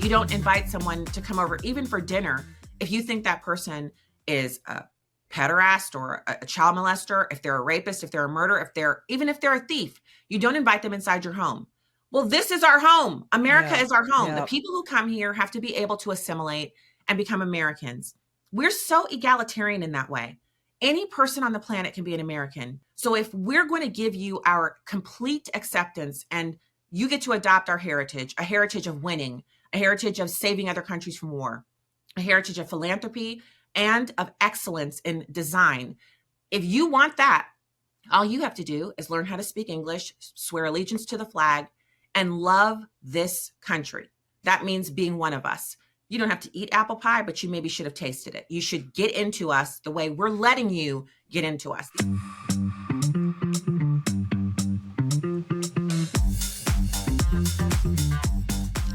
You don't invite someone to come over, even for dinner, if you think that person is a pederast or a child molester, if they're a rapist, if they're a murderer, even if they're a thief. You don't invite them inside your home. Well, this is our home. America is our home. The people who come here have to be able to assimilate and become Americans. We're so egalitarian in that way. Any person on the planet can be an American. So if we're going to give you our complete acceptance and you get to adopt our heritage, a heritage of winning, a heritage of saving other countries from war, a heritage of philanthropy and of excellence in design. If you want that, all you have to do is learn how to speak English, swear allegiance to the flag, and love this country. That means being one of us. You don't have to eat apple pie, but you maybe should have tasted it. You should get into us the way we're letting you get into us.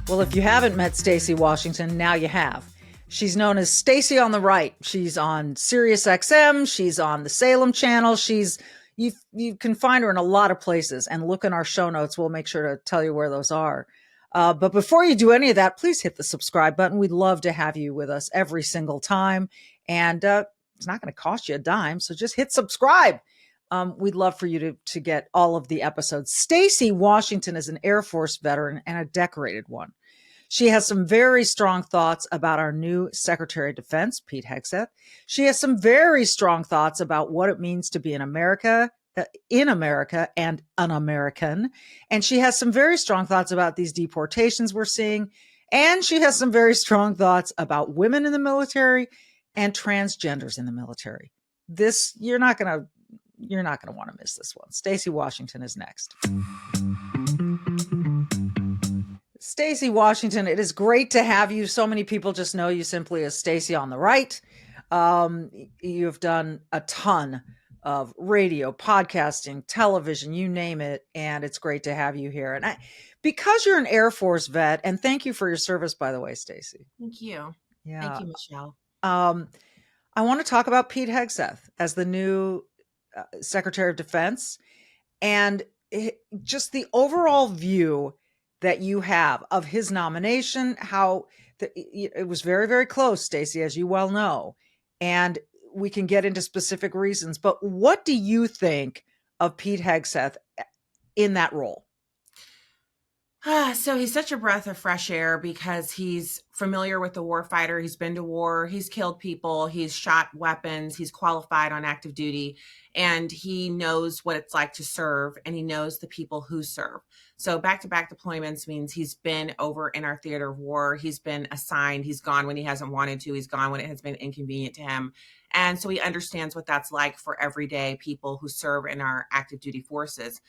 Well, if you haven't met Stacy Washington, now you have. She's known as Stacy on the Right. She's on Sirius XM. She's on the Salem channel. You can find her in a lot of places, and look in our show notes. We'll make sure to tell you where those are. But before you do any of that, please hit the subscribe button. We'd love to have you with us every single time. And it's not going to cost you a dime. So just hit subscribe. We'd love for you to get all of the episodes. Stacy Washington is an Air Force veteran and a decorated one. She has some very strong thoughts about our new Secretary of Defense, Pete Hegseth. She has some very strong thoughts about what it means to be in America and an American. And she has some very strong thoughts about these deportations we're seeing. And she has some very strong thoughts about women in the military and transgenders in the military. You're not going to want to miss this one. Stacy Washington is next. Stacy Washington, it is great to have you. So many people just know you simply as Stacy on the Right. You've done a ton of radio, podcasting, television, you name it. And it's great to have you here. And because you're an Air Force vet, and thank you for your service, by the way, Stacy. Thank you. Yeah. Thank you, Michelle. I want to talk about Pete Hegseth as the new Secretary of Defense and just the overall view that you have of his nomination, how it was very, very close, Stacy, as you well know, and we can get into specific reasons, but what do you think of Pete Hegseth in that role? So he's such a breath of fresh air because he's familiar with the war fighter. He's been to war. He's killed people. He's shot weapons. He's qualified on active duty. And he knows what it's like to serve. And he knows the people who serve. So back-to-back deployments means he's been over in our theater of war. He's been assigned. He's gone when he hasn't wanted to. He's gone when it has been inconvenient to him. And so he understands what that's like for everyday people who serve in our active duty forces.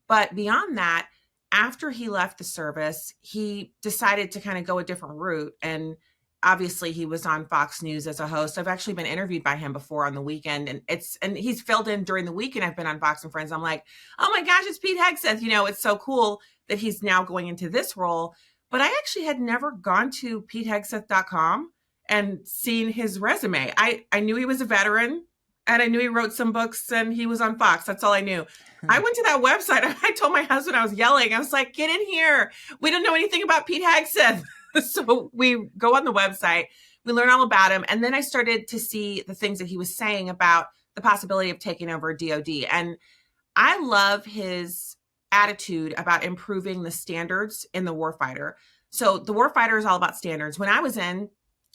But beyond that, after he left the service, he decided to kind of go a different route. And obviously he was on Fox News as a host. I've actually been interviewed by him before on the weekend, and he's filled in during the week. And I've been on Fox and Friends. I'm like, oh my gosh, it's Pete Hegseth. It's so cool that he's now going into this role. But I actually had never gone to PeteHegseth.com and seen his resume. I knew he was a veteran. And I knew he wrote some books and he was on Fox. That's all I knew. I went to that website. I told my husband, I was yelling. I was like, get in here. We don't know anything about Pete Hegseth. So we go on the website. We learn all about him. And then I started to see the things that he was saying about the possibility of taking over DOD. And I love his attitude about improving the standards in the warfighter. So the warfighter is all about standards. When I was in,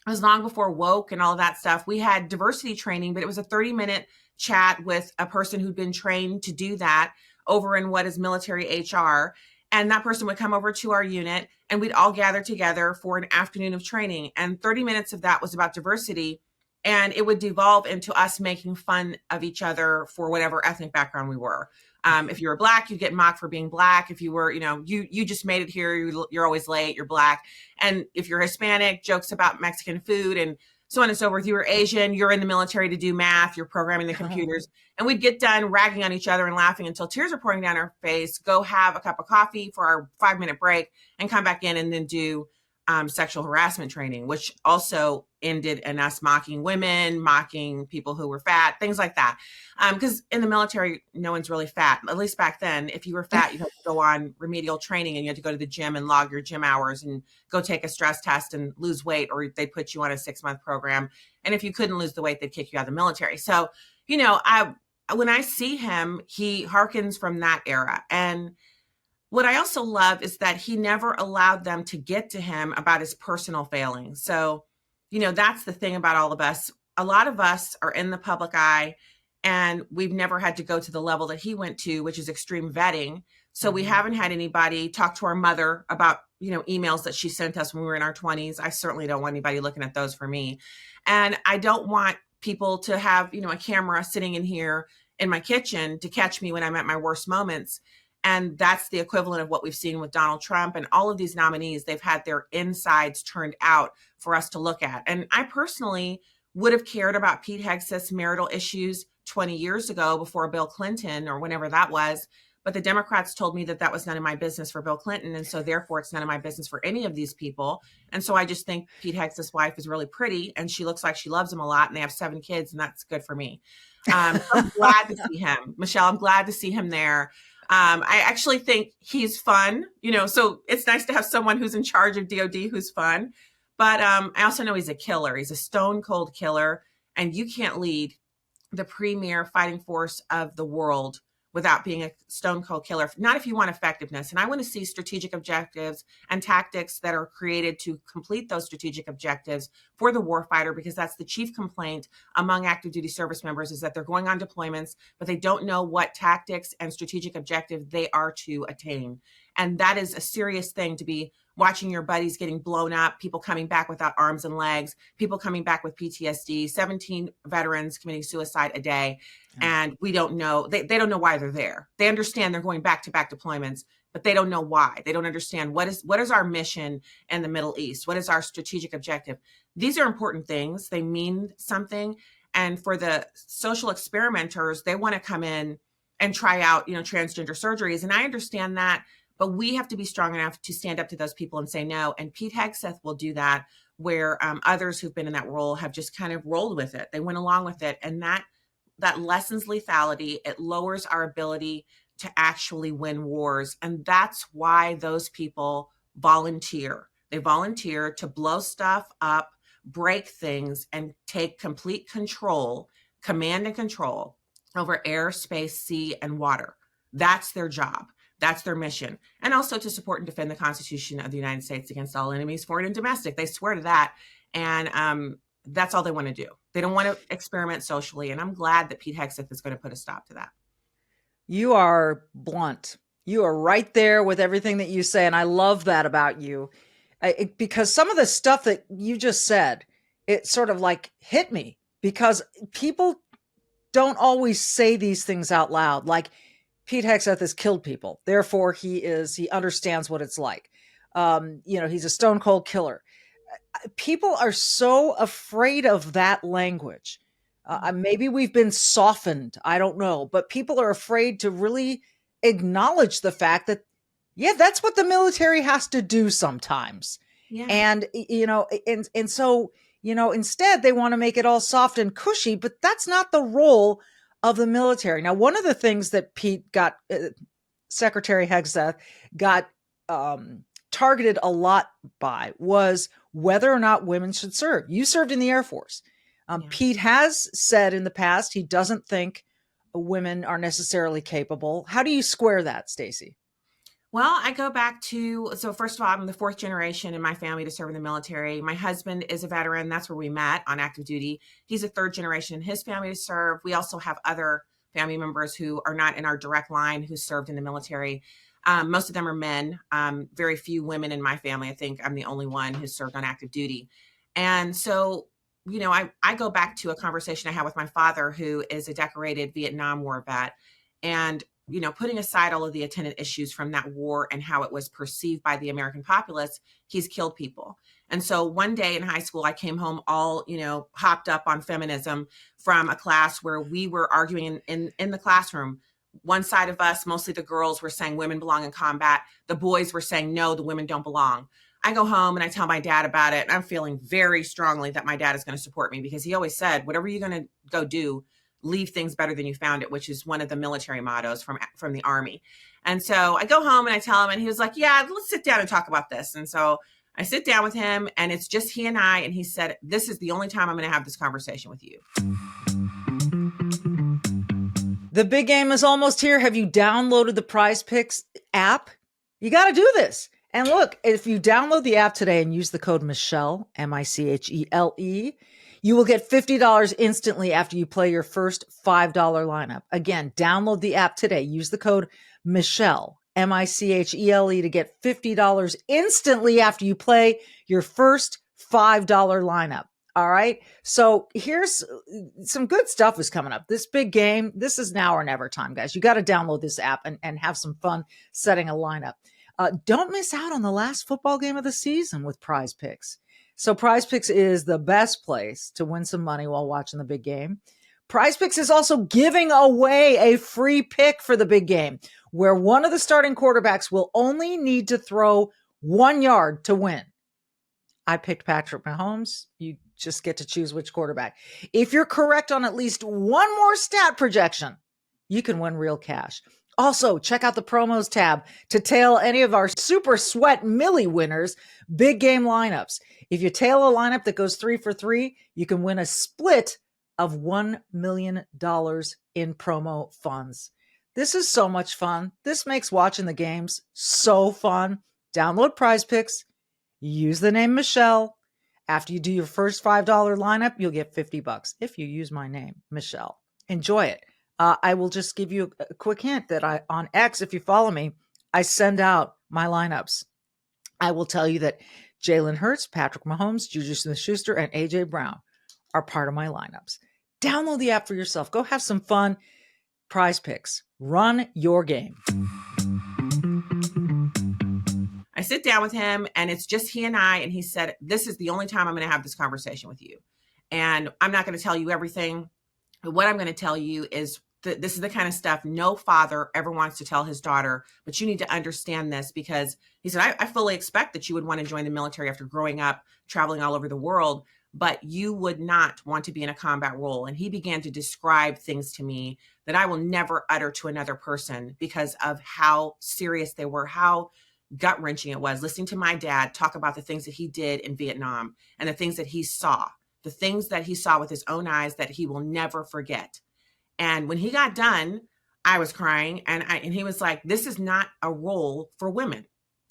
it was long before woke and all of that stuff. We had diversity training, but it was a 30-minute chat with a person who'd been trained to do that over in what is military HR. And that person would come over to our unit and we'd all gather together for an afternoon of training. And 30 minutes of that was about diversity. And it would devolve into us making fun of each other for whatever ethnic background we were. If you were Black, you'd get mocked for being Black. If you were, you just made it here, you're always late, you're Black. And if you're Hispanic, jokes about Mexican food and so on and so forth. You were Asian, you're in the military to do math, you're programming the computers. And we'd get done ragging on each other and laughing until tears were pouring down our face, go have a cup of coffee for our 5-minute break and come back in and then do sexual harassment training, which also ended in us mocking women, mocking people who were fat, things like that. Because in the military, no one's really fat. At least back then, if you were fat, you had to go on remedial training and you had to go to the gym and log your gym hours and go take a stress test and lose weight, or they'd put you on a 6-month program. And if you couldn't lose the weight, they'd kick you out of the military. So, when I see him, he harkens from that era. And what I also love is that he never allowed them to get to him about his personal failings. So, that's the thing about all of us. A lot of us are in the public eye, and we've never had to go to the level that he went to, which is extreme vetting. So we haven't had anybody talk to our mother about, emails that she sent us when we were in our 20s. I certainly don't want anybody looking at those for me. And I don't want people to have, a camera sitting in here in my kitchen to catch me when I'm at my worst moments. And that's the equivalent of what we've seen with Donald Trump and all of these nominees. They've had their insides turned out for us to look at. And I personally would have cared about Pete Hegseth's marital issues 20 years ago before Bill Clinton or whenever that was. But the Democrats told me that that was none of my business for Bill Clinton. And so therefore, it's none of my business for any of these people. And so I just think Pete Hegseth's wife is really pretty and she looks like she loves him a lot. And they have 7 kids, and that's good for me. I'm glad to see him. Michelle, I'm glad to see him there. I actually think he's fun, so it's nice to have someone who's in charge of DOD who's fun. But I also know he's a killer. He's a stone cold killer. And you can't lead the premier fighting force of the world without being a stone cold killer, not if you want effectiveness. And I want to see strategic objectives and tactics that are created to complete those strategic objectives for the warfighter, because that's the chief complaint among active duty service members, is that they're going on deployments, but they don't know what tactics and strategic objective they are to attain. And that is a serious thing, to be watching your buddies getting blown up, people coming back without arms and legs, people coming back with PTSD, 17 veterans committing suicide a day. And we don't know, they don't know why they're there. They understand they're going back to back deployments, but they don't know why. They don't understand what is our mission in the Middle East? What is our strategic objective? These are important things. They mean something. And for the social experimenters, they want to come in and try out, transgender surgeries. And I understand that. But we have to be strong enough to stand up to those people and say no. And Pete Hegseth will do that, where others who've been in that role have just kind of rolled with it. They went along with it. And that lessens lethality. It lowers our ability to actually win wars. And that's why those people volunteer. They volunteer to blow stuff up, break things, and take complete control, command and control over air, space, sea, and water. That's their job. That's their mission. And also to support and defend the Constitution of the United States against all enemies, foreign and domestic. They swear to that. And that's all they want to do. They don't want to experiment socially. And I'm glad that Pete Hegseth is going to put a stop to that. You are blunt. You are right there with everything that you say. And I love that about you. Because some of the stuff that you just said, it sort of like hit me, because people don't always say these things out loud. Like, Pete Hegseth has killed people. Therefore, he understands what it's like. He's a stone cold killer. People are so afraid of that language. Maybe we've been softened. I don't know. But people are afraid to really acknowledge the fact that, that's what the military has to do sometimes. Yeah. And, so, instead they want to make it all soft and cushy, but that's not the role of the military. Now, one of the things that Secretary Hegseth got targeted a lot by was whether or not women should serve. You served in the Air Force. Pete has said in the past he doesn't think women are necessarily capable. How do you square that, Stacy? Well, I go back to, so first of all, I'm the 4th generation in my family to serve in the military. My husband is a veteran. That's where we met, on active duty. He's a 3rd generation in his family to serve. We also have other family members who are not in our direct line who served in the military. Most of them are men. Very few women in my family. I think I'm the only one who served on active duty. And so, I go back to a conversation I had with my father, who is a decorated Vietnam War vet. And putting aside all of the attendant issues from that war and how it was perceived by the American populace, he's killed people. And so one day in high school, I came home all, hopped up on feminism from a class where we were arguing in the classroom. One side of us, mostly the girls, were saying women belong in combat. The boys were saying, no, the women don't belong. I go home and I tell my dad about it. And I'm feeling very strongly that my dad is going to support me, because he always said, whatever you're going to go do, leave things better than you found it, which is one of the military mottos from the Army. And so I go home and I tell him, and he was like, yeah, let's sit down and talk about this. And so I sit down with him, and it's just he and I. And he said, this is the only time I'm going to have this conversation with you. The big game is almost here. Have you downloaded the Prize Picks app? You got to do this. And look, if you download the app today and use the code Michele, Michele, you will get $50 instantly after you play your first $5 lineup. Again, download the app today. Use the code Michele, Michele, to get $50 instantly after you play your first $5 lineup. All right. So here's some good stuff is coming up. This big game, this is now or never time, guys. You got to download this app and have some fun setting a lineup. Don't miss out on the last football game of the season with Prize Picks. So Prize Picks is the best place to win some money while watching the big game. Prize Picks is also giving away a free pick for the big game, where one of the starting quarterbacks will only need to throw 1 yard to win. I picked Patrick Mahomes. You just get to choose which quarterback. If you're correct on at least one more stat projection, you can win real cash. Also, check out the promos tab to tail any of our super sweat Millie winners big game lineups. If you tail a lineup that goes 3 for 3, you can win a split of $1 million in promo funds. This is so much fun. This makes watching the games so fun. Download Prize Picks. Use the name Michele. After you do your first $5 lineup, you'll get $50 if you use my name, Michele. Enjoy it. I will just give you a quick hint that on X, if you follow me, I send out my lineups. I will tell you that Jalen Hurts, Patrick Mahomes, Juju Smith-Schuster, and A.J. Brown are part of my lineups. Download the app for yourself. Go have some fun. Prize Picks. Run your game. I sit down with him, and it's just he and I, and he said, this is the only time I'm going to have this conversation with you. And I'm not going to tell you everything. But what I'm going to tell you is this is the kind of stuff no father ever wants to tell his daughter, but you need to understand this, because he said, I fully expect that you would want to join the military after growing up, traveling all over the world, but you would not want to be in a combat role. And he began to describe things to me that I will never utter to another person because of how serious they were, how gut-wrenching it was listening to my dad talk about the things that he did in Vietnam and the things that he saw with his own eyes that he will never forget. And when he got done, I was crying, and he was like, this is not a role for women,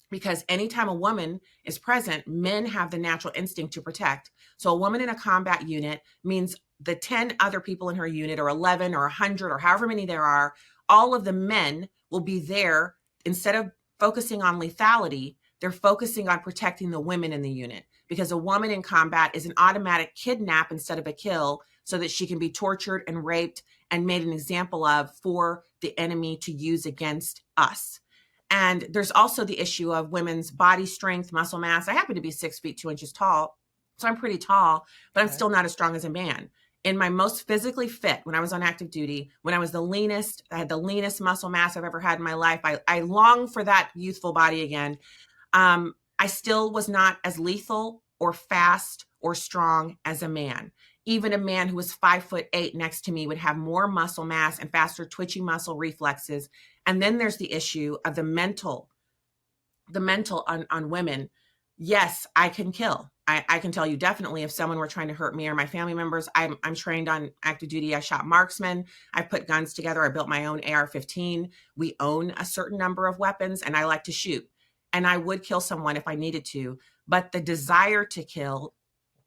because anytime a woman is present, men have the natural instinct to protect. So a woman in a combat unit means the 10 other people in her unit, or 11 or 100 or however many there are, all of the men will be there. Instead of focusing on lethality, they're focusing on protecting the women in the unit, because a woman in combat is an automatic kidnap instead of a kill, so that she can be tortured and raped and made an example of for the enemy to use against us. And there's also the issue of women's body strength, muscle mass. I happen to be 6 feet 2 inches tall, so I'm pretty tall, but I'm still not as strong as a man. In my most physically fit, when I was on active duty, when I was the leanest, I had the leanest muscle mass I've ever had in my life. I long for that youthful body again. I still was not as lethal or fast or strong as a man. Even a man who was 5'8" next to me would have more muscle mass and faster twitchy muscle reflexes. And then there's the issue of the mental on women. Yes, I can kill. I can tell you definitely if someone were trying to hurt me or my family members. I'm trained on active duty. I shot marksman. I put guns together. I built my own AR-15. We own a certain number of weapons, and I like to shoot. And I would kill someone if I needed to. But the desire to kill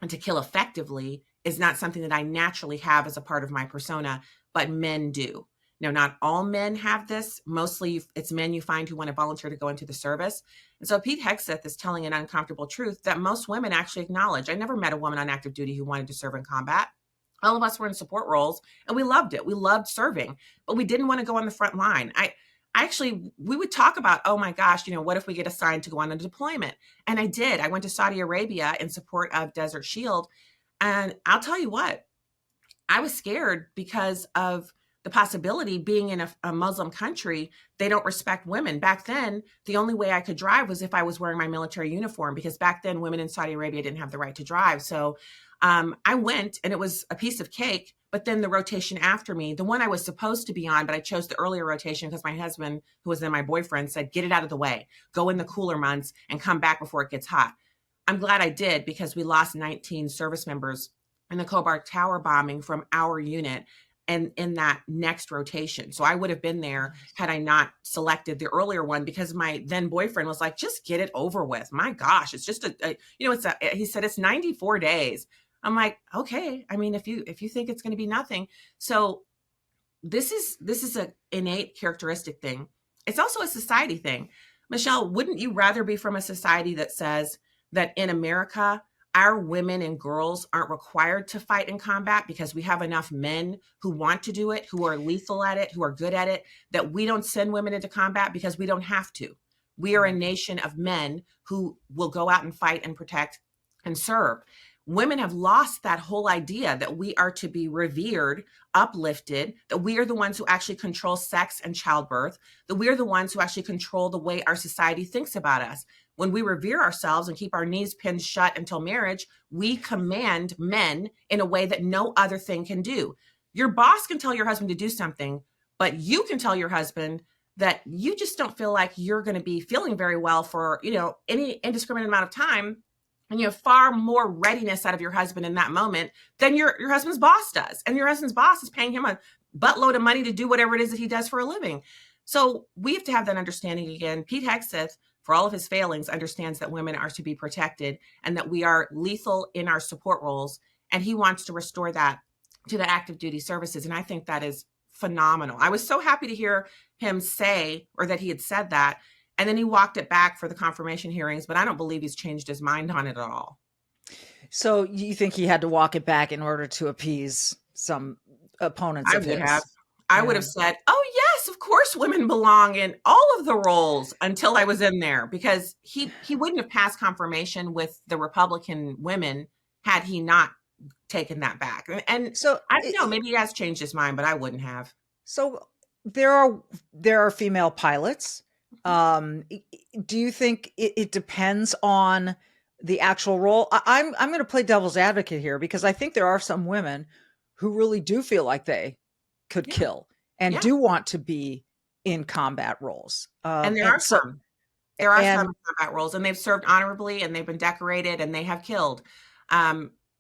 and to kill effectively is not something that I naturally have as a part of my persona, but men do. Now, not all men have this. Mostly it's men you find who want to volunteer to go into the service. And so Pete Hegseth is telling an uncomfortable truth that most women actually acknowledge. I never met a woman on active duty who wanted to serve in combat. All of us were in support roles, and we loved it. We loved serving, but we didn't want to go on the front line. We would talk about, oh my gosh, what if we get assigned to go on a deployment? And I did. I went to Saudi Arabia in support of Desert Shield. And I'll tell you what, I was scared because of the possibility, being in a Muslim country, they don't respect women. Back then, the only way I could drive was if I was wearing my military uniform, because back then women in Saudi Arabia didn't have the right to drive. So I went, and it was a piece of cake. But then the rotation after me, the one I was supposed to be on, but I chose the earlier rotation because my husband, who was then my boyfriend, said, get it out of the way, go in the cooler months and come back before it gets hot. I'm glad I did, because we lost 19 service members in the Khobar Tower bombing from our unit and in that next rotation. So I would have been there had I not selected the earlier one, because my then boyfriend was like, just get it over with. My gosh, it's just he said it's 94 days. I'm like, okay. I mean, if you think it's going to be nothing. So this is an innate characteristic thing. It's also a society thing. Michele, wouldn't you rather be from a society that says that in America, our women and girls aren't required to fight in combat because we have enough men who want to do it, who are lethal at it, who are good at it, that we don't send women into combat because we don't have to? We are a nation of men who will go out and fight and protect and serve. Women have lost that whole idea that we are to be revered, uplifted, that we are the ones who actually control sex and childbirth, that we are the ones who actually control the way our society thinks about us. When we revere ourselves and keep our knees pinned shut until marriage, we command men in a way that no other thing can do. Your boss can tell your husband to do something, but you can tell your husband that you just don't feel like you're going to be feeling very well for, any indiscriminate amount of time. And you have far more readiness out of your husband in that moment than your husband's boss does. And your husband's boss is paying him a buttload of money to do whatever it is that he does for a living. So we have to have that understanding again. Pete Hegseth, for all of his failings, understands that women are to be protected and that we are lethal in our support roles. And he wants to restore that to the active duty services. And I think that is phenomenal. I was so happy to hear him say, or that he had said that. And then he walked it back for the confirmation hearings, but I don't believe he's changed his mind on it at all. So you think he had to walk it back in order to appease some opponents of his? I would have said, oh, yes, of course women belong in all of the roles, until I was in there, because he wouldn't have passed confirmation with the Republican women had he not taken that back. And so I don't know, maybe he has changed his mind, but I wouldn't have. So there are female pilots. Do you think it depends on the actual role? I'm going to play devil's advocate here, because I think there are some women who really do feel like they could kill and do want to be in combat roles. And there are some. There are some combat roles, and they've served honorably, and they've been decorated, and they have killed.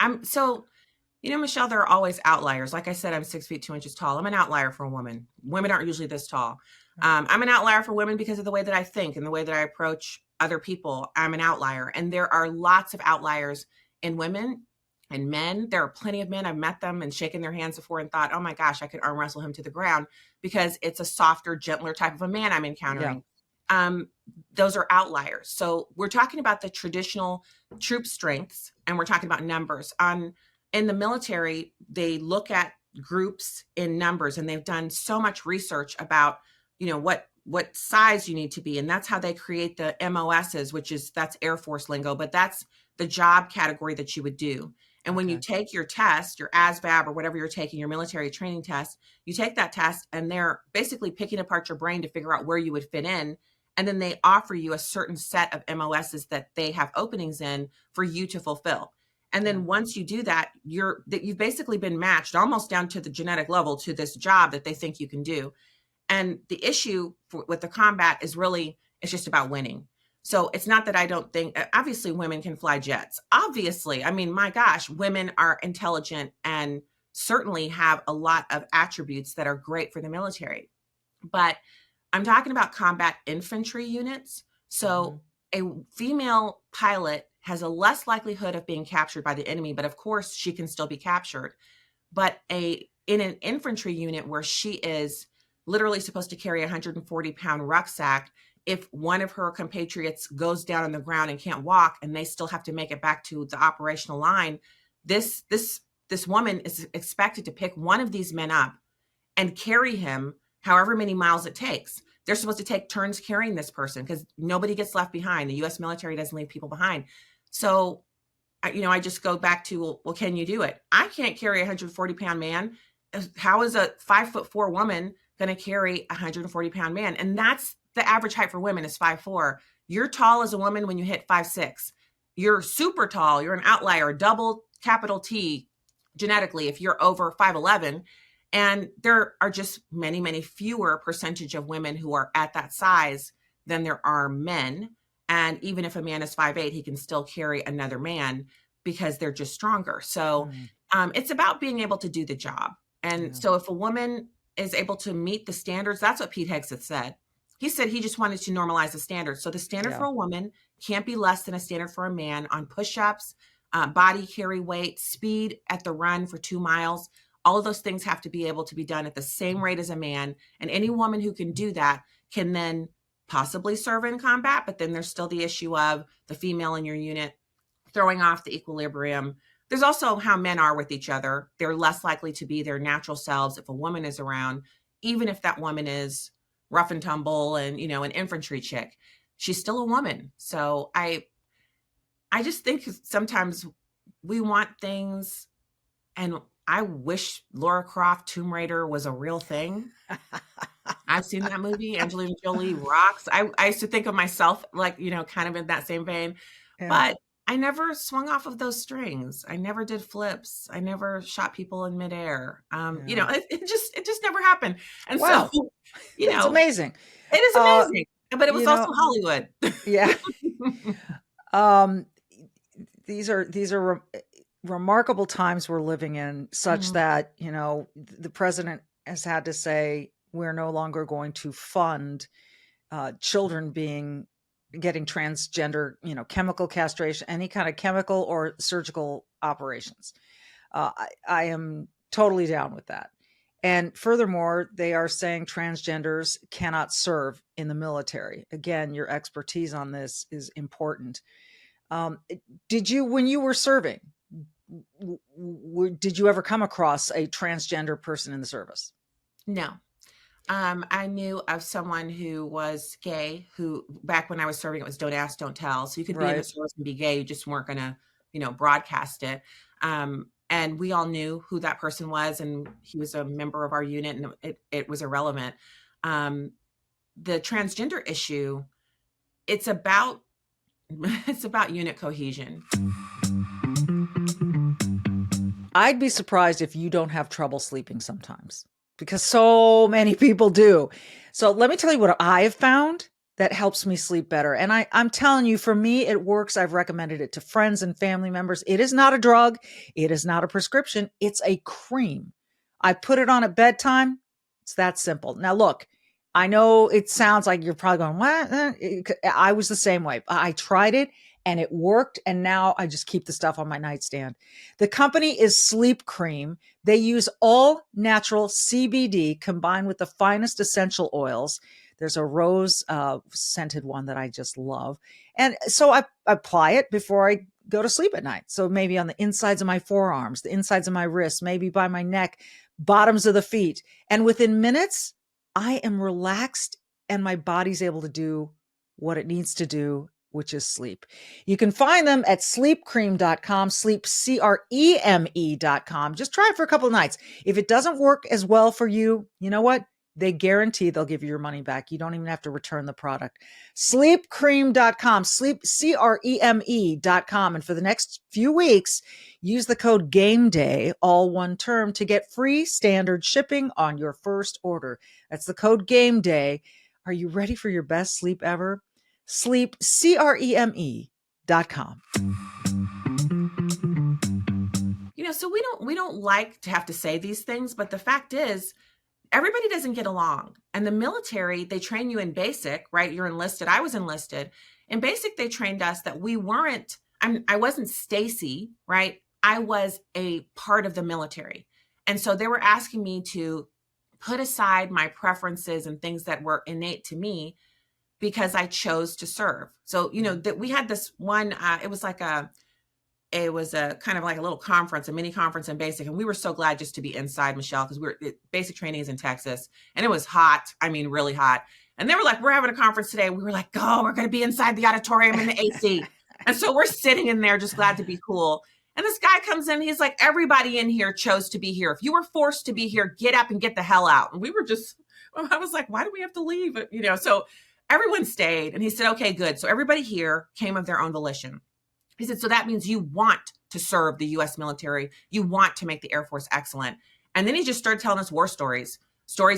Michele, there are always outliers. Like I said, I'm 6 feet 2 inches tall. I'm an outlier for a woman. Women aren't usually this tall. I'm an outlier for women because of the way that I think and the way that I approach other people. I'm an outlier. And there are lots of outliers in women and men. There are plenty of men. I've met them and shaken their hands before and thought, oh my gosh, I could arm wrestle him to the ground, because it's a softer, gentler type of a man I'm encountering. Yeah. Those are outliers. So we're talking about the traditional troop strengths, and we're talking about numbers. In the military, they look at groups in numbers, and they've done so much research about what size you need to be. And that's how they create the MOSs, that's Air Force lingo, but that's the job category that you would do. And when you take your test, your ASVAB or whatever you're taking, your military training test, you take that test, and they're basically picking apart your brain to figure out where you would fit in. And then they offer you a certain set of MOSs that they have openings in for you to fulfill. And then once you do that, you've basically been matched almost down to the genetic level to this job that they think you can do. And the issue with the combat is really, it's just about winning. So it's not that I don't think, obviously women can fly jets. Obviously, I mean, my gosh, women are intelligent and certainly have a lot of attributes that are great for the military. But I'm talking about combat infantry units. So a female pilot has a less likelihood of being captured by the enemy, but of course she can still be captured. But in an infantry unit where she is literally supposed to carry a 140-pound rucksack, if one of her compatriots goes down on the ground and can't walk, and they still have to make it back to the operational line, this woman is expected to pick one of these men up and carry him however many miles it takes. They're supposed to take turns carrying this person, because nobody gets left behind. The U.S. military doesn't leave people behind. So, I just go back to, well, can you do it? I can't carry a 140-pound man. how is a 5'4" woman going to carry a 140-pound man? And that's the average height for women is 5'4". You're tall as a woman when you hit 5'6". You're super tall. You're an outlier, double capital T genetically if you're over 5'11". And there are just many, many fewer percentage of women who are at that size than there are men. And even if a man is 5'8", he can still carry another man because they're just stronger. So it's about being able to do the job. And so if a woman is able to meet the standards, that's what Pete Hegseth said. He said he just wanted to normalize the standards. So the standard for a woman can't be less than a standard for a man on push-ups, body carry weight, speed at the run for 2 miles. All of those things have to be able to be done at the same rate as a man. And any woman who can do that can then possibly serve in combat. But then there's still the issue of the female in your unit throwing off the equilibrium. There's also how men are with each other. They're less likely to be their natural selves if a woman is around, even if that woman is rough and tumble and, you know, an infantry chick. She's still a woman. So I just think sometimes we want things, and I wish Laura Croft Tomb Raider was a real thing. I've seen that movie. Angelina Jolie rocks. I used to think of myself like, you know, kind of in that same vein, but I never swung off of those strings. I never did flips. I never shot people in midair. You know, it just never happened. And so, you know, it's amazing. It is amazing, but it was also Hollywood. Yeah. These are remarkable times we're living in, such that, you know, the president has had to say, we're no longer going to fund children getting transgender, you know, chemical castration, any kind of chemical or surgical operations. I am totally down with that. And furthermore, they are saying transgenders cannot serve in the military. Again, your expertise on this is important. Did you, when you were serving, did you ever come across a transgender person in the service? No. I knew of someone who was gay, who back when I was serving, it was don't ask, don't tell. So you could be in the service and be gay. You just weren't going to, you know, broadcast it. And we all knew who that person was, and he was a member of our unit, and it was irrelevant. The transgender issue, it's about unit cohesion. I'd be surprised if you don't have trouble sleeping sometimes, because so many people do. So let me tell you what I have found that helps me sleep better. And I'm telling you, for me, it works. I've recommended it to friends and family members. It is not a drug. It is not a prescription. It's a cream. I put it on at bedtime. It's that simple. Now, look, I know it sounds like you're probably going, what? I was the same way. I tried it and it worked. And now I just keep the stuff on my nightstand. The company is Sleep Creme. They use all natural CBD combined with the finest essential oils. There's a rose scented one that I just love. And so I apply it before I go to sleep at night. So maybe on the insides of my forearms, the insides of my wrists, maybe by my neck, bottoms of the feet. And within minutes, I am relaxed and my body's able to do what it needs to do, which is sleep. You can find them at sleepcreme.com, sleepcreme.com. Just try it for a couple of nights. If it doesn't work as well for you, you know what? They guarantee they'll give you your money back. You don't even have to return the product. Sleepcreme.com, sleepcreme.com. And for the next few weeks, use the code GAMEDAY, all one term, to get free standard shipping on your first order. That's the code GAMEDAY. Are you ready for your best sleep ever? Sleepcreme.com. You know, so we don't like to have to say these things, but the fact is, everybody doesn't get along. And the military, they train you in basic, right? You're enlisted. I was enlisted. In basic, they trained us that I wasn't Stacy, right? I was a part of the military. And so they were asking me to put aside my preferences and things that were innate to me because I chose to serve. So, you know, that we had this one, it was a kind of like a little conference, a mini conference in basic. And we were so glad just to be inside, Michelle, because basic training is in Texas and it was hot. I mean, really hot. And they were like, we're having a conference today. We were like, oh, we're going to be inside the auditorium in the AC. And so we're sitting in there just glad to be cool. And this guy comes in, he's like, everybody in here chose to be here. If you were forced to be here, get up and get the hell out. And we were just, I was like, why do we have to leave? So everyone stayed. And he said, okay, good. So everybody here came of their own volition. He said, so that means you want to serve the US military. You want to make the Air Force excellent. And then he just started telling us war stories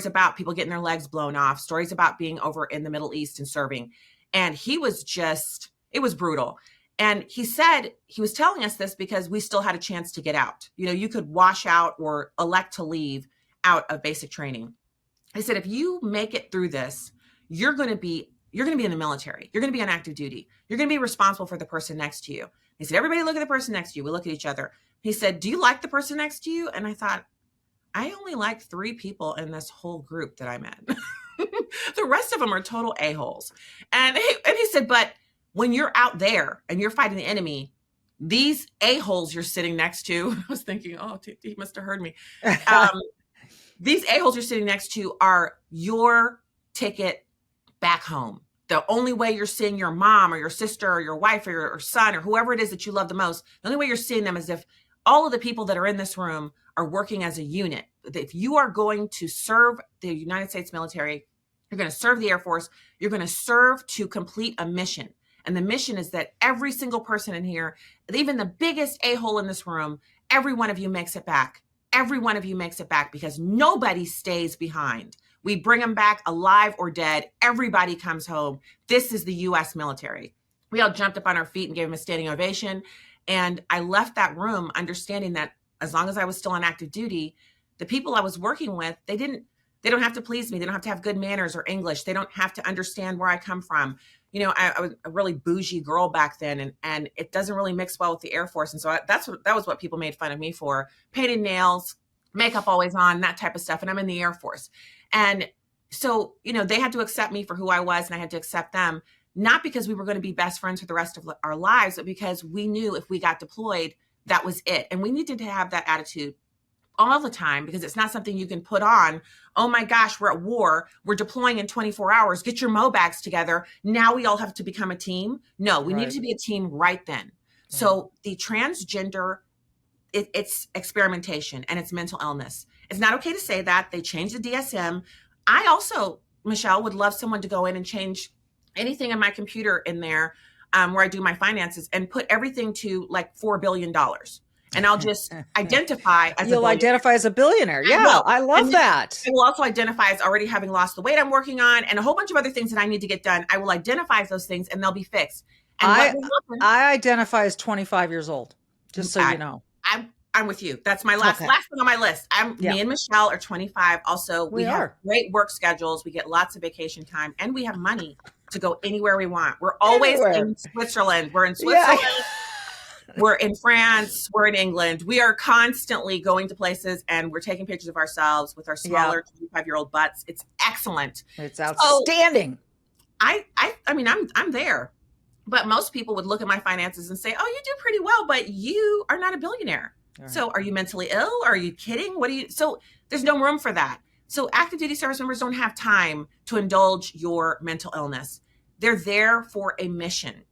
about people getting their legs blown off, stories about being over in the Middle East and serving. And he was just, it was brutal. And he said he was telling us this because we still had a chance to get out. You could wash out or elect to leave out of basic training. He said, if you make it through this, you're going to be in the military. You're going to be on active duty. You're going to be responsible for the person next to you. He said, everybody look at the person next to you. We look at each other. He said, do you like the person next to you? And I thought, I only like 3 people in this whole group that I'm in. The rest of them are total a-holes. And he said, but when you're out there and you're fighting the enemy, these a-holes you're sitting next to, I was thinking, oh, he must have heard me. These a-holes you're sitting next to are your ticket back home. The only way you're seeing your mom or your sister or your wife or your son or whoever it is that you love the most, the only way you're seeing them is if all of the people that are in this room are working as a unit. If you are going to serve the United States military, you're going to serve the Air Force, you're going to serve to complete a mission. And the mission is that every single person in here, even the biggest a-hole in this room, every one of you makes it back. Every one of you makes it back because nobody stays behind. We bring them back alive or dead. Everybody comes home. This is the U.S. military. We all jumped up on our feet and gave him a standing ovation. And I left that room understanding that as long as I was still on active duty, the people I was working with, they don't have to please me. They don't have to have good manners or English. They don't have to understand where I come from. I was a really bougie girl back then, and it doesn't really mix well with the Air Force. And so that was what people made fun of me for. Painted nails, makeup always on, that type of stuff. And I'm in the Air Force. And so, they had to accept me for who I was, and I had to accept them, not because we were going to be best friends for the rest of our lives, but because we knew if we got deployed, that was it. And we needed to have that attitude all the time because it's not something you can put on. Oh my gosh, we're at war. We're deploying in 24 hours. Get your mo bags together. Now we all have to become a team. No, we needed to be a team right then. So the transgender, it's experimentation and it's mental illness. It's not okay to say that. They changed the DSM. I also, Michelle, would love someone to go in and change anything on my computer in there where I do my finances and put everything to like $4 billion. And I'll just identify as You'll identify as a billionaire. Yeah, I love that. I will also identify as already having lost the weight I'm working on and a whole bunch of other things that I need to get done. I will identify as those things and they'll be fixed. And I identify as 25 years old, just so you know. I'm with you. That's my last thing on my list. Me and Michelle are 25. Also, we have great work schedules. We get lots of vacation time and we have money to go anywhere we want. We're always in Switzerland. We're in Switzerland. Yeah. We're in France. We're in England. We are constantly going to places and we're taking pictures of ourselves with our smaller 25-year-old butts. It's excellent. It's outstanding. I mean, I'm there. But most people would look at my finances and say, oh, you do pretty well, but you are not a billionaire. Right. So are you mentally ill? Are you kidding? So there's no room for that. So active duty service members don't have time to indulge your mental illness. They're there for a mission.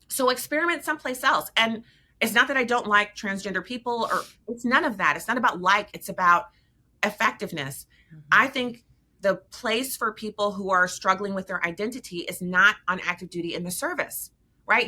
So experiment someplace else. And it's not that I don't like transgender people or it's none of that. It's not about it's about effectiveness. Mm-hmm. I think the place for people who are struggling with their identity is not on active duty in the service, right?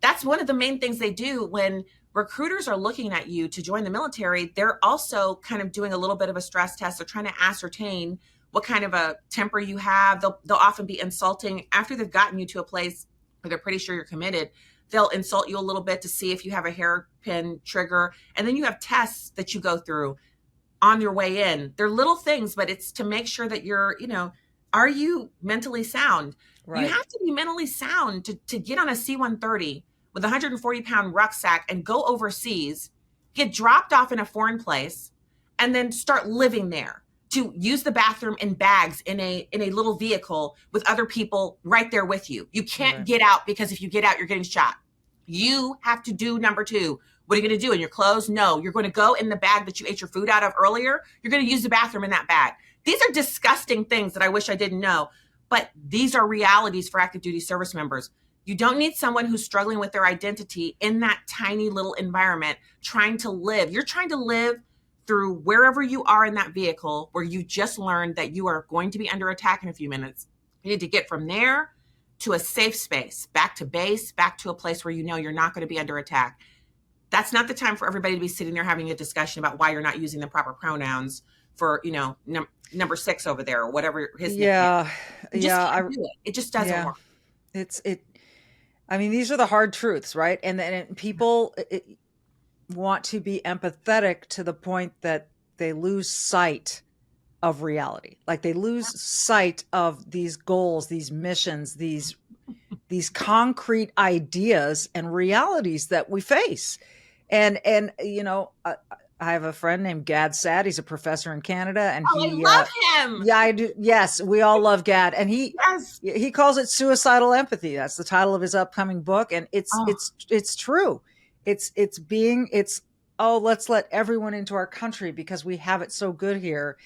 That's one of the main things they do when recruiters are looking at you to join the military. They're also kind of doing a little bit of a stress test. They're trying to ascertain what kind of a temper you have. They'll often be insulting after they've gotten you to a place where they're pretty sure you're committed. They'll insult you a little bit to see if you have a hairpin trigger. And then you have tests that you go through on your way in. They're little things, but it's to make sure that you're, are you mentally sound? Right. You have to be mentally sound to get on a C-130 with a 140-pound rucksack and go overseas, get dropped off in a foreign place, and then start living there. To use the bathroom in bags in a little vehicle with other people right there with you. You can't get out because if you get out, you're getting shot. You have to do number 2. What are you going to do in your clothes? No, you're going to go in the bag that you ate your food out of earlier. You're going to use the bathroom in that bag. These are disgusting things that I wish I didn't know, but these are realities for active duty service members. You don't need someone who's struggling with their identity in that tiny little environment, trying to live. You're trying to live through wherever you are in that vehicle where you just learned that you are going to be under attack in a few minutes. You need to get from there to a safe space, back to base, back to a place where you know you're not going to be under attack. That's not the time for everybody to be sitting there having a discussion about why you're not using the proper pronouns for, number 6 over there or whatever his name is. You just can't do it. It just doesn't work. I mean, these are the hard truths, right? And people want to be empathetic to the point that they lose sight of reality. Like they lose sight of these goals, these missions, these concrete ideas and realities that we face. And I have a friend named Gad Sad. He's a professor in Canada, and I love him. Yeah, I do. Yes, we all love Gad, and he calls it suicidal empathy. That's the title of his upcoming book, and it's true. Let's let everyone into our country because we have it so good here.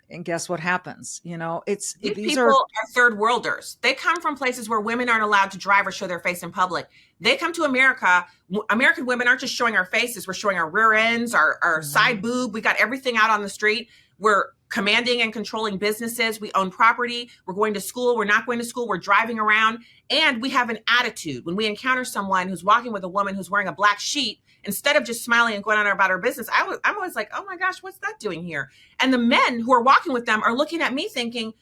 And guess what happens? These people are third worlders. They come from places where women aren't allowed to drive or show their face in public. They come to America. American women aren't just showing our faces. We're showing our rear ends, our side boob. We got everything out on the street. We're commanding and controlling businesses. We own property. We're going to school. We're not going to school. We're driving around. And we have an attitude. When we encounter someone who's walking with a woman who's wearing a black sheet, instead of just smiling and going on about our business, I'm always like, oh my gosh, what's that doing here? And the men who are walking with them are looking at me thinking,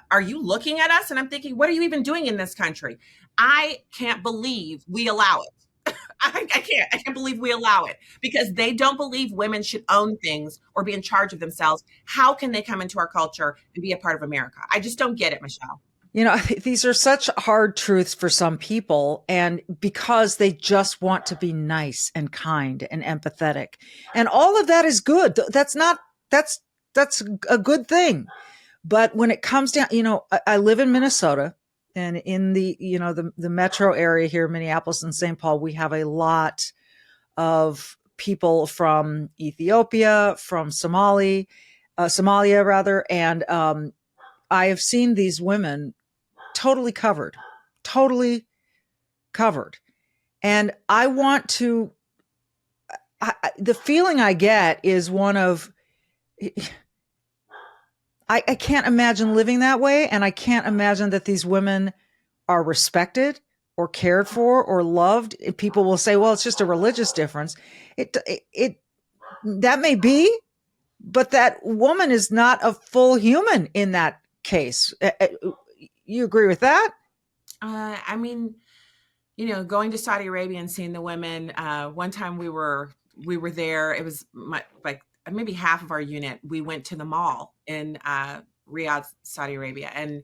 are you looking at us? And I'm thinking, what are you even doing in this country? I can't believe we allow it. I can't believe we allow it because they don't believe women should own things or be in charge of themselves. How can they come into our culture and be a part of America? I just don't get it, Michelle. These are such hard truths for some people, and because they just want to be nice and kind and empathetic, and all of that is good. That's a good thing. But when it comes down, I live in Minnesota, and in the metro area here, Minneapolis and St. Paul, we have a lot of people from Ethiopia, from Somalia rather, and I have seen these women totally covered. And I want to, the feeling I get is one of, I can't imagine living that way. And I can't imagine that these women are respected or cared for or loved. People will say, well, it's just a religious difference. That may be, but that woman is not a full human in that case. You agree with that? I mean, going to Saudi Arabia and seeing the women. One time we were there. It was maybe half of our unit. We went to the mall in Riyadh, Saudi Arabia, and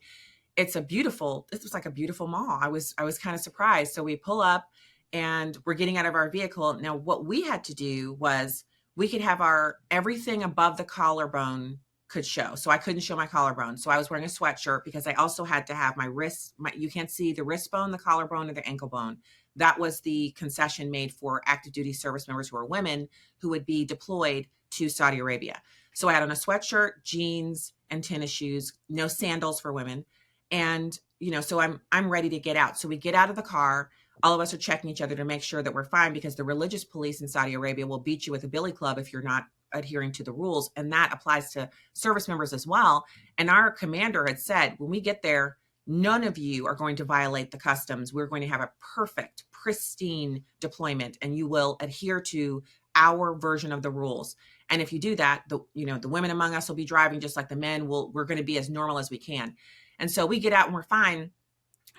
it was like a beautiful mall. I was kind of surprised. So we pull up and we're getting out of our vehicle. Now, what we had to do was we could have everything above the collarbone could show. So I couldn't show my collarbone. So I was wearing a sweatshirt because I also had to have my wrists. You can't see the wrist bone, the collarbone, or the ankle bone. That was the concession made for active duty service members who are women who would be deployed to Saudi Arabia. So I had on a sweatshirt, jeans, and tennis shoes, no sandals for women. And, so I'm ready to get out. So we get out of the car. All of us are checking each other to make sure that we're fine because the religious police in Saudi Arabia will beat you with a billy club if you're not adhering to the rules. And that applies to service members as well. And our commander had said, when we get there, none of you are going to violate the customs. We're going to have a perfect, pristine deployment, and you will adhere to our version of the rules. And if you do that, the women among us will be driving just like the men. We're going to be as normal as we can. And so we get out and we're fine.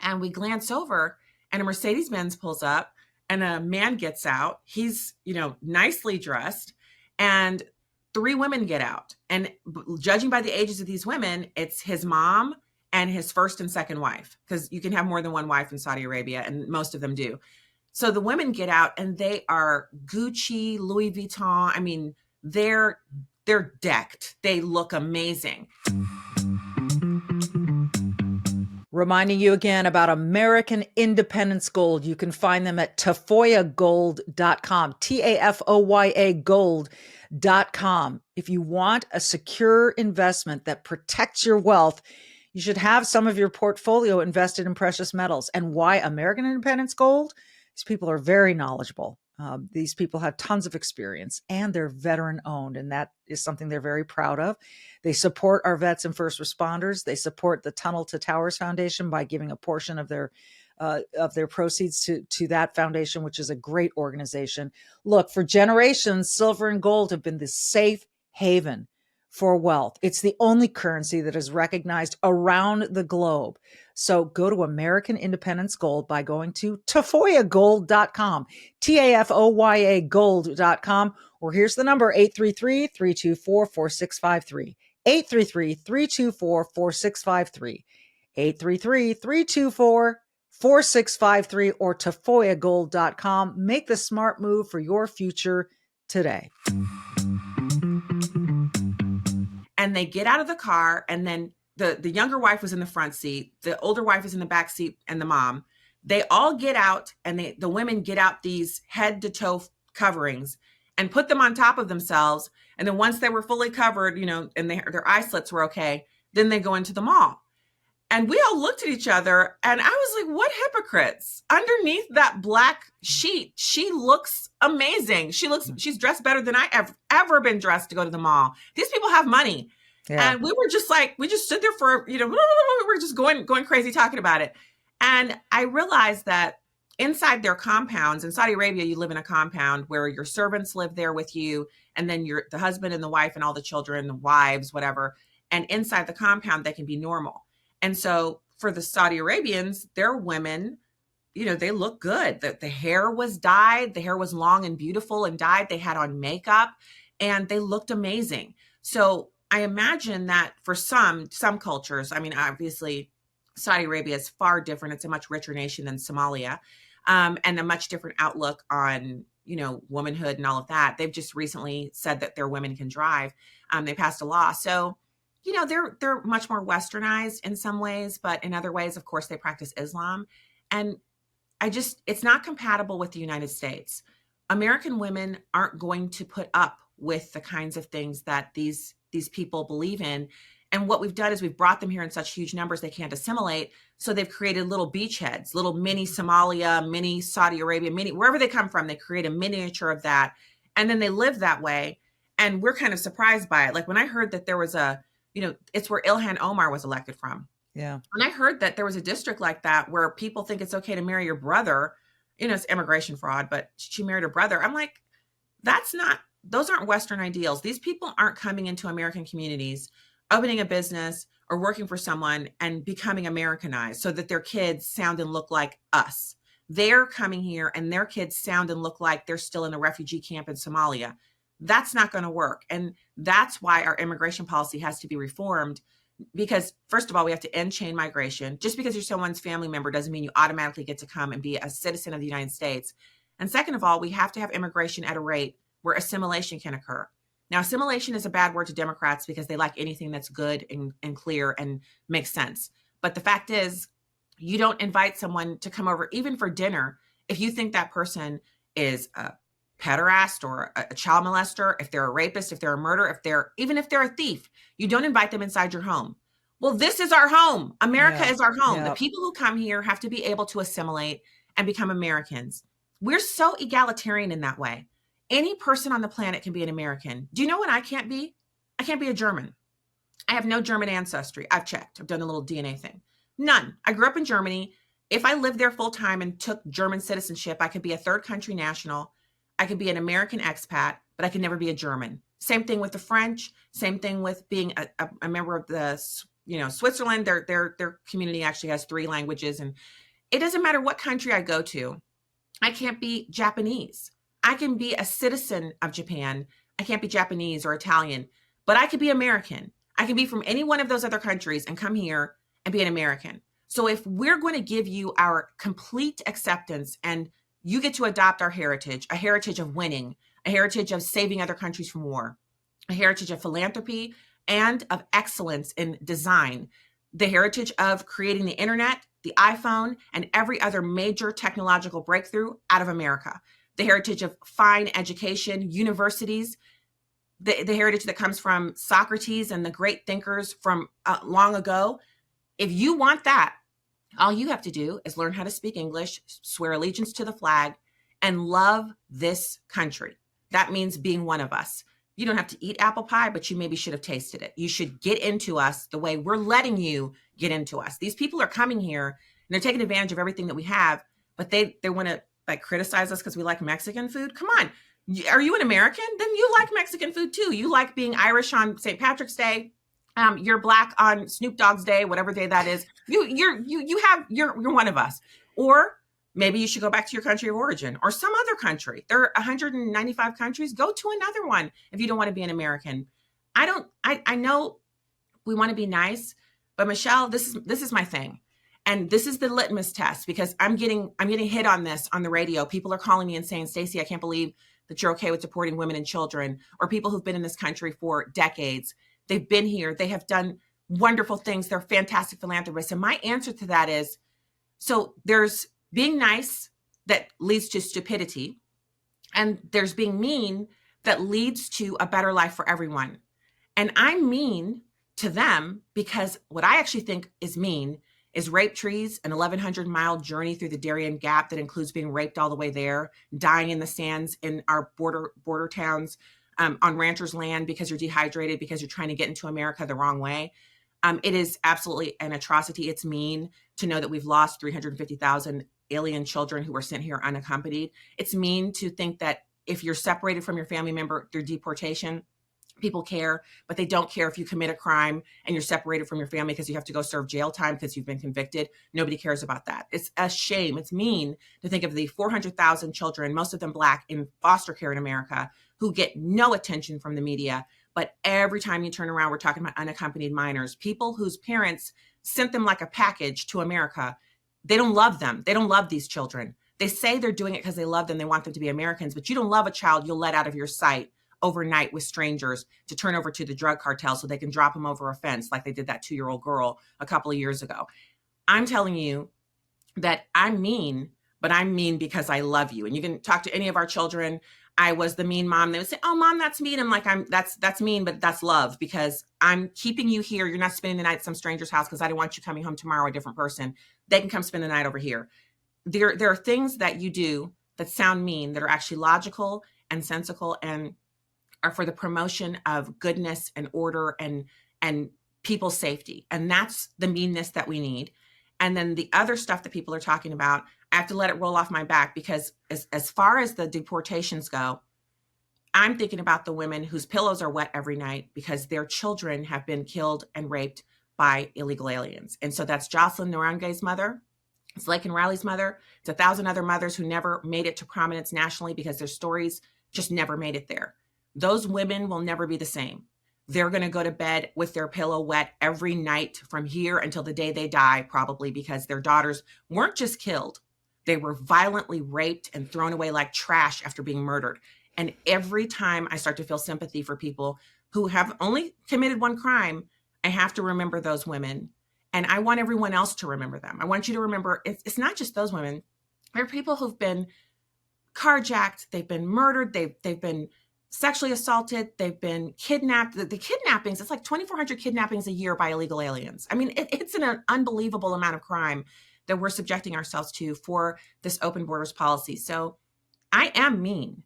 And we glance over and a Mercedes-Benz pulls up and a man gets out. He's, nicely dressed. And 3 women get out. And judging by the ages of these women, it's his mom and his first and second wife, because you can have more than one wife in Saudi Arabia, and most of them do. So the women get out and they are Gucci, Louis Vuitton. I mean, they're decked. They look amazing. Reminding you again about American Independence Gold. You can find them at tafoyagold.com, Tafoya gold.com. If you want a secure investment that protects your wealth, You should have some of your portfolio invested in precious metals. And why American Independence Gold? These people are very knowledgeable. These people have tons of experience and they're veteran owned. And that is something they're very proud of. They support our vets and first responders. They support the Tunnel to Towers Foundation by giving a portion of their proceeds to that foundation, which is a great organization. Look, for generations, silver and gold have been the safe haven for wealth. It's the only currency that is recognized around the globe. So go to American Independence Gold by going to tafoyagold.com, TAFOYA gold.com, or here's the number, 833-324-4653, 833-324-4653, 833-324-4653, or tafoyagold.com. Make the smart move for your future today. And they get out of the car, and then the younger wife was in the front seat, the older wife is in the back seat, and the mom. They all get out, and the women get out these head to toe coverings and put them on top of themselves. And then once they were fully covered, and their eye slits were okay, then they go into the mall. And we all looked at each other, and I was like, what hypocrites? Underneath that black sheet, she looks amazing. She's dressed better than I ever been dressed to go to the mall. These people have money. Yeah. And we were just like, we just stood there for, we were just going crazy talking about it. And I realized that inside their compounds, in Saudi Arabia, you live in a compound where your servants live there with you, and then the husband and the wife and all the children, the wives, whatever. And inside the compound, they can be normal. And so for the Saudi Arabians, their women, they look good. The hair was dyed. The hair was long and beautiful and dyed. They had on makeup and they looked amazing. So I imagine that for some cultures, obviously Saudi Arabia is far different. It's a much richer nation than Somalia, and a much different outlook on, womanhood and all of that. They've just recently said that their women can drive. They passed a law. So they're much more westernized in some ways, but in other ways, of course, they practice Islam. And it's not compatible with the United States. American women aren't going to put up with the kinds of things that these people believe in. And what we've done is we've brought them here in such huge numbers they can't assimilate. So they've created little beachheads, little mini Somalia, mini Saudi Arabia, mini wherever they come from, they create a miniature of that. And then they live that way. And we're kind of surprised by it. Like when I heard that there was it's where Ilhan Omar was elected from. Yeah. When I heard that there was a district like that where people think it's okay to marry your brother, it's immigration fraud, but she married her brother. I'm like, those aren't Western ideals. These people aren't coming into American communities, opening a business or working for someone and becoming Americanized so that their kids sound and look like us. They're coming here and their kids sound and look like they're still in a refugee camp in Somalia. That's not going to work. And that's why our immigration policy has to be reformed, because first of all, we have to end chain migration. Just because you're someone's family member doesn't mean you automatically get to come and be a citizen of the United States. And second of all, we have to have immigration at a rate where assimilation can occur. Now, assimilation is a bad word to Democrats because they like anything that's good and clear and makes sense. But the fact is, you don't invite someone to come over, even for dinner, if you think that person is a pederast or a child molester, if they're a rapist, if they're a murderer, even if they're a thief. You don't invite them inside your home. Well, this is our home. America is our home. The people who come here have to be able to assimilate and become Americans. We're so egalitarian in that way. Any person on the planet can be an American. Do you know what I can't be? I can't be a German. I have no German ancestry. I've checked. I've done a little DNA thing. None. I grew up in Germany. If I lived there full time and took German citizenship, I could be a third country national. I could be an American expat, but I could never be a German. Same thing with the French. Same thing with being a member of the, Switzerland. Their community actually has 3 languages, and it doesn't matter what country I go to. I can't be Japanese. I can be a citizen of Japan. I can't be Japanese or Italian, but I could be American. I can be from any one of those other countries and come here and be an American. So if we're going to give you our complete acceptance and you get to adopt our heritage, a heritage of winning, a heritage of saving other countries from war, a heritage of philanthropy and of excellence in design, the heritage of creating the internet, the iPhone, and every other major technological breakthrough out of America, the heritage of fine education, universities, the heritage that comes from Socrates and the great thinkers from long ago. If you want that, all you have to do is learn how to speak English, swear allegiance to the flag, and love this country. That means being one of us. You don't have to eat apple pie, but you maybe should have tasted it. You should get into us the way we're letting you get into us. These people are coming here and they're taking advantage of everything that we have, but they want to like criticize us because we like Mexican food. Come on. Are you an American? Then you like Mexican food too. You like being Irish on St. Patrick's Day. You're Black on Snoop Dogg's Day, whatever day that is. You're one of us. Or maybe you should go back to your country of origin or some other country. There are 195 countries. Go to another one if you don't want to be an American. I know we want to be nice, but Michele, this is my thing. And this is the litmus test because I'm getting hit on this on the radio. People are calling me and saying, Stacy, I can't believe that you're okay with deporting women and children, or people who've been in this country for decades. They've been here. They have done wonderful things. They're fantastic philanthropists. And my answer to that is, so there's being nice that leads to stupidity, and there's being mean that leads to a better life for everyone. And I'm mean to them because what I actually think is mean is rape trees, an 1,100-mile journey through the Darien Gap that includes being raped all the way there, dying in the sands in our border towns, on ranchers' land because you're dehydrated, because you're trying to get into America the wrong way. It is absolutely an atrocity. It's mean to know that we've lost 350,000 alien children who were sent here unaccompanied. It's mean to think that if you're separated from your family member through deportation, people care, but they don't care if you commit a crime and you're separated from your family because you have to go serve jail time because you've been convicted. Nobody cares about that. It's a shame. It's mean to think of the 400,000 children, most of them Black, in foster care in America, who get no attention from the media. But every time you turn around, we're talking about unaccompanied minors, people whose parents sent them like a package to America. They don't love them. They don't love these children. They say they're doing it because they love them. They want them to be Americans, but you don't love a child you'll let out of your sight overnight with strangers to turn over to the drug cartel so they can drop them over a fence like they did that 2-year-old girl a couple of years ago. I'm telling you that I'm mean, but I'm mean because I love you. And you can talk to any of our children. I was the mean mom. They would say, oh, Mom, that's mean. I'm like, that's mean, but that's love because I'm keeping you here. You're not spending the night at some stranger's house because I don't want you coming home tomorrow a different person. They can come spend the night over here. There are things that you do that sound mean that are actually logical and sensical and are for the promotion of goodness and order and people's safety. And that's the meanness that we need. And then the other stuff that people are talking about, I have to let it roll off my back because as far as the deportations go, I'm thinking about the women whose pillows are wet every night because their children have been killed and raped by illegal aliens. And so that's Jocelyn Narange's mother. It's Lake and Riley's mother. It's 1,000 other mothers who never made it to prominence nationally because their stories just never made it there. Those women will never be the same. They're going to go to bed with their pillow wet every night from here until the day they die, probably because their daughters weren't just killed. They were violently raped and thrown away like trash after being murdered. And every time I start to feel sympathy for people who have only committed one crime, I have to remember those women. And I want everyone else to remember them. I want you to remember it's not just those women. There are people who've been carjacked, they've been murdered, they've been sexually assaulted, they've been kidnapped. The kidnappings, it's like 2,400 kidnappings a year by illegal aliens. I mean, it's an unbelievable amount of crime that we're subjecting ourselves to for this open borders policy. So I am mean,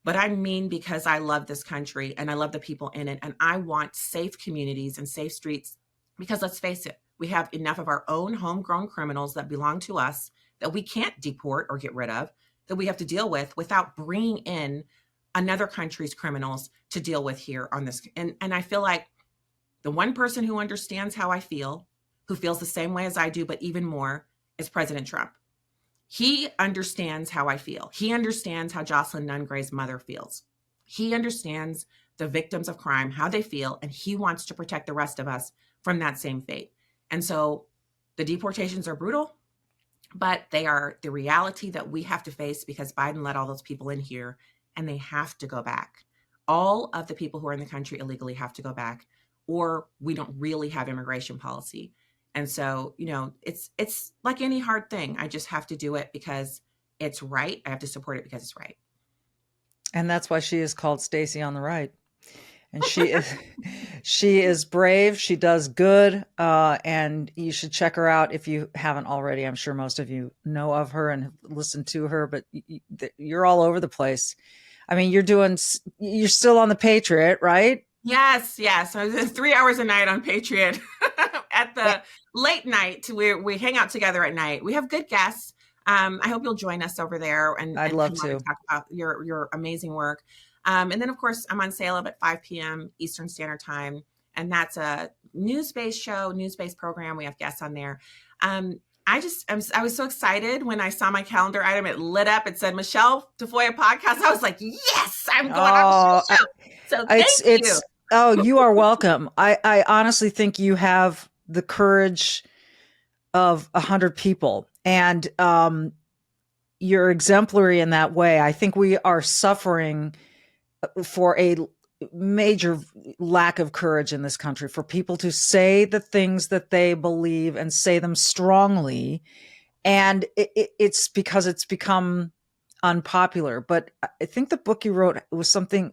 but I'm mean because I love this country and I love the people in it. And I want safe communities and safe streets because let's face it, we have enough of our own homegrown criminals that belong to us that we can't deport or get rid of, that we have to deal with without bringing in another country's criminals to deal with here on this. And I feel like the one person who understands how I feel, who feels the same way as I do, but even more, is President Trump. He understands how I feel. He understands how Jocelyn Nungray's mother feels. He understands the victims of crime, how they feel, and he wants to protect the rest of us from that same fate. And so the deportations are brutal, but they are the reality that we have to face because Biden let all those people in here and they have to go back. All of the people who are in the country illegally have to go back, or we don't really have immigration policy. And so, it's like any hard thing. I just have to do it because it's right. I have to support it because it's right. And that's why she is called Stacy on the Right. And she is brave. She does good. And you should check her out if you haven't already. I'm sure most of you know of her and have listened to her, but you're all over the place. I mean, you're still on the Patriot, right? Yes. So it's 3 hours a night on Patriot at the late night. We hang out together at night. We have good guests. I hope you'll join us over there and love come to on and talk about your amazing work. And then, of course, I'm on Salem at 5 p.m. Eastern Standard Time. And that's a news-based show, news-based program. We have guests on there. I was so excited when I saw my calendar item. It lit up. It said Michele Tafoya podcast. I was like, yes, I'm going on the show. So thank you. Oh, you are welcome. I honestly think you have the courage of 100 people, and you're exemplary in that way. I think we are suffering for a major lack of courage in this country, for people to say the things that they believe and say them strongly. And it's because it's become unpopular. But I think the book you wrote was something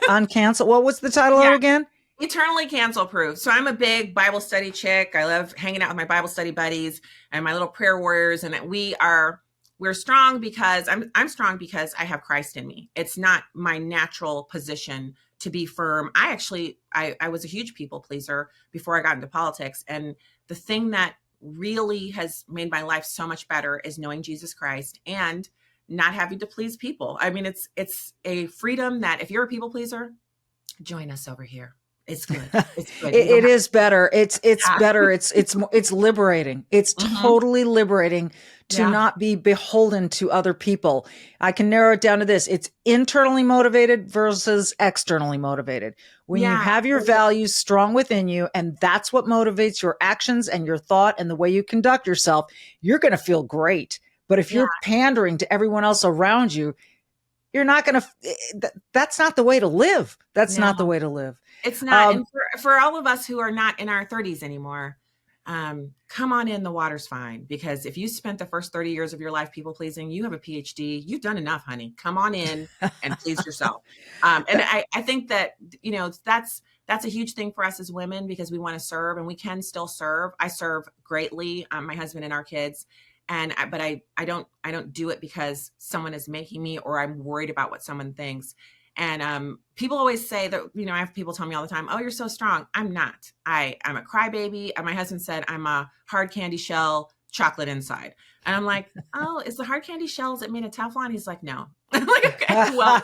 on cancel. What was the title of it again? Eternally Cancel Proof. So I'm a big Bible study chick. I love hanging out with my Bible study buddies and my little prayer warriors. And we're strong because I'm strong because I have Christ in me. It's not my natural position to be firm. I was a huge people pleaser before I got into politics. And the thing that really has made my life so much better is knowing Jesus Christ and not having to please people. I mean, it's a freedom that if you're a people pleaser, join us over here. It's good. It's good. It is better. It's better. It's liberating. It's totally liberating to not be beholden to other people. I can narrow it down to this. It's internally motivated versus externally motivated. When you have your values strong within you, and that's what motivates your actions and your thought and the way you conduct yourself, you're going to feel great. But if you're pandering to everyone else around you, you're not going to, that's not the way to live. That's not the way to live. It's not. And for all of us who are not in our 30s anymore, come on in, the water's fine. Because if you spent the first 30 years of your life people pleasing, you have a PhD, you've done enough, honey. Come on in and please yourself. And I think that, that's a huge thing for us as women, because we want to serve and we can still serve. I serve greatly, my husband and our kids. But I don't do it because someone is making me, or I'm worried about what someone thinks. And people always say that, I have people tell me all the time, oh, you're so strong. I'm not. I'm a crybaby. And my husband said, I'm a hard candy shell, chocolate inside. And I'm like, oh, is the hard candy shell, is it made of Teflon? He's like, no. I'm like, okay, well,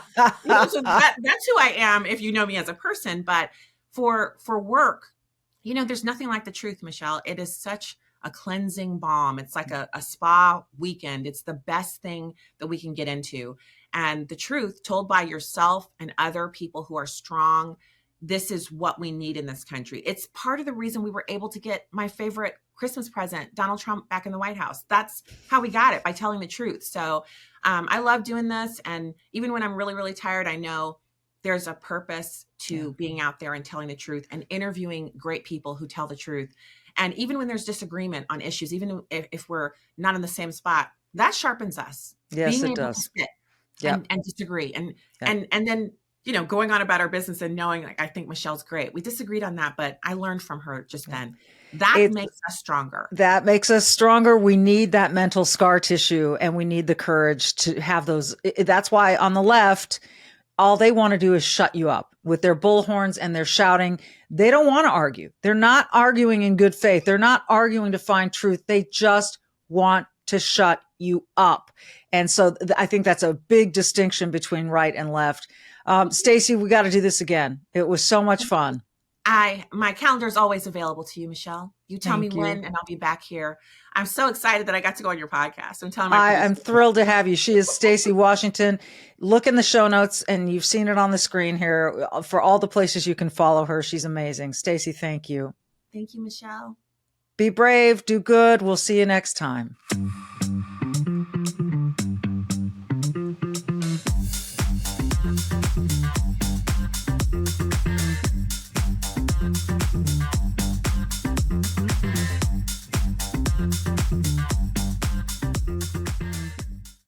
so that's who I am if you know me as a person. But for work, there's nothing like the truth, Michele. It is such a cleansing balm. It's like a spa weekend. It's the best thing that we can get into. And the truth told by yourself and other people who are strong, this is what we need in this country. It's part of the reason we were able to get my favorite Christmas present, Donald Trump, back in the White House. That's how we got it, by telling the truth. So I love doing this. And even when I'm really, really tired, I know there's a purpose to being out there and telling the truth and interviewing great people who tell the truth. And even when there's disagreement on issues, even if we're not in the same spot, that sharpens us. Yes, being it able does. to sit and disagree. And then, going on about our business and knowing, like, I think Michele's great. We disagreed on that, but I learned from her just then. That makes us stronger. That makes us stronger. We need that mental scar tissue, and we need the courage to have those. That's why on the left, all they want to do is shut you up with their bullhorns and their shouting. They don't want to argue. They're not arguing in good faith. They're not arguing to find truth. They just want to shut you up. And so I think that's a big distinction between right and left. Stacy, we got to do this again. It was so much fun. My calendar is always available to you, Michele. You tell me when, and I'll be back here. I'm so excited that I got to go on your podcast. I'm thrilled to have you. She is Stacy Washington. Look in the show notes, and you've seen it on the screen here for all the places you can follow her. She's amazing. Stacy, thank you. Thank you, Michele. Be brave, do good. We'll see you next time.